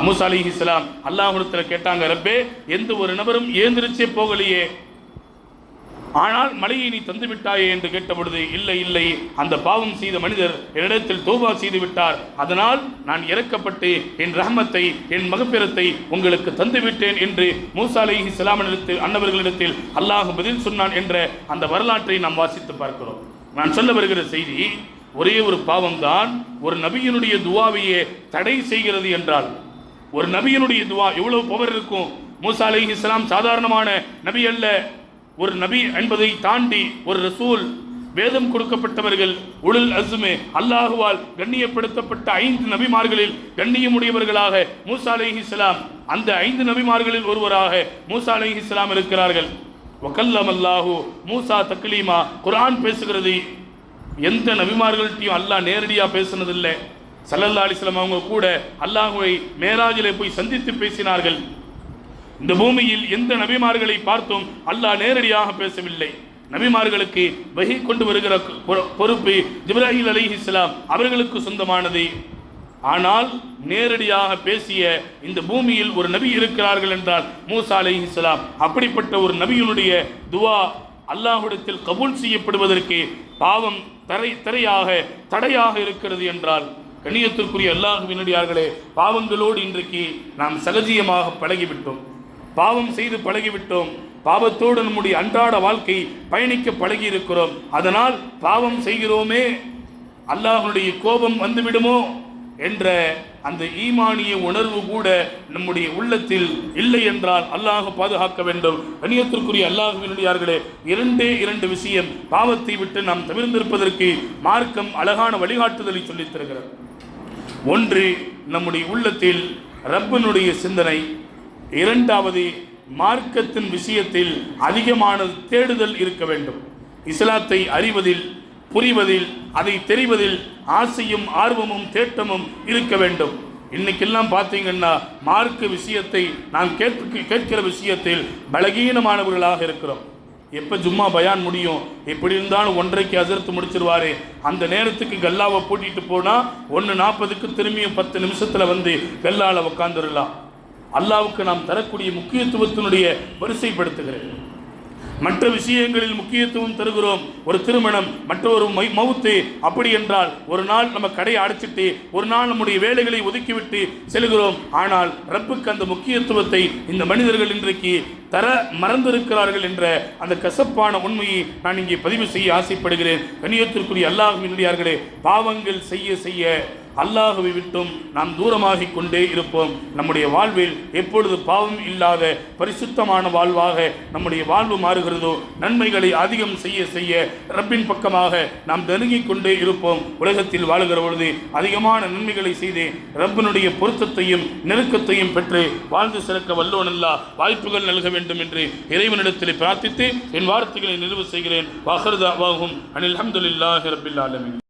மூசா அலைஹிஸ்ஸலாம் அல்லாஹ்விடத்தில் கேட்டாங்க, ரப்பே, எந்த ஒரு நபரும் ஏந்திரிச்சே போகலையே, ஆனால் மலையை நீ தந்து விட்டாயே என்று கேட்டபொழுது, இல்லை இல்லை, அந்த பாவம் செய்த மனிதர் என்னிடத்தில் தௌபா செய்து விட்டார், அதனால் நான் இறக்கப்பட்டு என் ரஹ்மத்தை என் மகப்பிரத்தை உங்களுக்கு தந்துவிட்டேன் என்று மூசா அலைஹிஸ்ஸலாம் அன்னவர்களிடத்தில் அல்லாஹ் பதில் சொன்னான் என்ற அந்த வரலாற்றை நாம் வாசித்து பார்க்கிறோம். நான் சொல்ல வருகிற செய்தி, ஒரே ஒரு பாவம் தான் ஒரு நபியினுடைய துவாவையே தடை செய்கிறது என்றால், ஒரு நபியினுடைய துவா எவ்வளவு பவர் இருக்கும். மூசா அலைஹிஸ்ஸலாம் சாதாரணமான நபி அல்ல, ஒரு நபி என்பதை தாண்டி ஒரு ரசூல், வேதம் கொடுக்கப்பட்டவர்கள், உலுல் அஸ்மே, அல்லாஹுவால் கண்ணியப்படுத்தப்பட்ட 5 நபிமார்களில் கண்ணியமுடையவர்களாக மூசா அலைஹிஸ்ஸலாம், அந்த 5 நபிமார்களில் ஒருவராக மூசா அலைஹிஸ்ஸலாம் இருக்கிறார்கள். வகல்லமல்லாஹு மூசா தக்லீமா. குர்ஆன் பேசுகிறது, எந்த நபிமார்கள்ட்டையும் அல்லாஹ் நேரடியாக பேசினதில்லை. ஸல்லல்லாஹு அலைஹி வஸல்லம் அவங்க கூட அல்லாஹ்வை மேராஜிலே போய் சந்தித்து பேசினார்கள். இந்த பூமியில் எந்த நபிமார்களை பார்த்தும் அல்லாஹ் நேரடியாக பேசவில்லை. நபிமார்களுக்கு வஹி கொண்டு வருகிற பொறுப்பு ஜிப்ராஹீல் அலைஹிஸ்ஸலாம் அவர்களுக்கு சொந்தமானது. ஆனால் நேரடியாக பேசிய இந்த பூமியில் ஒரு நபி இருக்கிறார்கள் என்றால் மூசா அலைஹிஸ்ஸலாம். அப்படிப்பட்ட ஒரு நபியினுடைய துவா அல்லாஹ்விடத்தில் கபூல் செய்யப்படுவதற்கு பாவம் தடையாக இருக்கிறது என்றால், கண்ணியத்திற்குரிய அல்லாஹ்வினடியார்களே, பாவங்களோடு இன்றைக்கு நாம் சகஜியமாக பழகிவிட்டோம், பாவம் செய்து பழகிவிட்டோம், பாவத்தோடு நம்முடைய அன்றாட வாழ்க்கை பயணிக்க பழகி இருக்கிறோம். அதனால் பாவம் செய்கிறோமே, அல்லாஹ்வுடைய கோபம் வந்துவிடுமோ என்ற அந்த ஈமானிய உணர்வு கூட நம்முடைய உள்ளத்தில் இல்லை என்றால் அல்லாஹ் பாதுகாக்க வேண்டும். கண்ணியத்திற்குரிய அல்லாஹ்வினடியார்களே, 2 விஷயம் பாவத்தை விட்டு நாம் தவிர்த்திருப்பதற்கு மார்க்கம் அழகான வழிகாட்டுதலை சொல்லித் தருகிறது. ஒன்று, நம்முடைய உள்ளத்தில் ரப்பினுடைய சிந்தனை. 2வது, மார்க்கத்தின் விஷயத்தில் அதிகமான தேடுதல் இருக்க வேண்டும். இஸ்லாத்தை அறிவதில், புரிவதில், அதை தெரிவதில் ஆசையும் ஆர்வமும் தேட்டமும் இருக்க வேண்டும். இன்னைக்கெல்லாம் பார்த்தீங்கன்னா மார்க்க விஷயத்தை நாம் கேட்கிற விஷயத்தில் பலகீனமானவர்களாக இருக்கிறோம். எப்போ ஜும்மா பயான் முடியும், எப்படி இருந்தாலும் 1:30க்கு அசர்த்து முடிச்சிருவாரு, அந்த நேரத்துக்கு கல்லாவை பூட்டிட்டு போனால் 1:40க்கு திரும்பியும் 10 நிமிஷத்தில் வந்து கல்லால் உட்காந்துடலாம். அல்லாவுக்கு நாம் தரக்கூடிய முக்கியத்துவத்தினுடைய வரிசைப்படுத்துகிறேன். மற்ற விஷயங்களில் முக்கியத்துவம் தருகிறோம். ஒரு திருமணம், மற்றொரு மவுத்து, அப்படி என்றால் ஒரு நாள் நம்ம கடையை அடைச்சிட்டு ஒரு நாள் நம்முடைய வேலைகளை ஒதுக்கிவிட்டு செல்கிறோம். ஆனால் ரப்புக்கு அந்த முக்கியத்துவத்தை இந்த மனிதர்கள் இன்றைக்கு தர மறந்திருக்கிறார்கள் என்ற அந்த கசப்பான உண்மையை நான் இங்கே பதிவு செய்ய ஆசைப்படுகிறேன். கண்ணியத்திற்குரிய அல்லாஹ்வினடியார்களே, பாவங்கள் செய்ய செய்ய அல்லாஹ்வை விட்டும் நாம் தூரமாகிக் கொண்டே இருப்போம். நம்முடைய வாழ்வில் எப்பொழுது பாவம் இல்லாத பரிசுத்தமான வாழ்வாக நம்முடைய வாழ்வு மாறுகிறதோ, நன்மைகளை அதிகம் செய்ய செய்ய ரப்பின் பக்கமாக நாம் நெருங்கிக் கொண்டே இருப்போம். உலகத்தில் வாழுகிற பொழுது அதிகமான நன்மைகளை செய்து ரப்பினுடைய பொருத்தத்தையும் நெருக்கத்தையும் பெற்று வாழ்ந்து சிறக்க வல்லோன் அல்லாஹ் வாய்ப்புகள் நல்க வேண்டும் என்று இறைவனிடத்தில் பிரார்த்தித்து என் வார்த்தைகளை நிறைவு செய்கிறேன். வாஹிரு தஅவாஹும் அனில் ஹம்துலில்லாஹி ரப்பில் ஆலமீன்.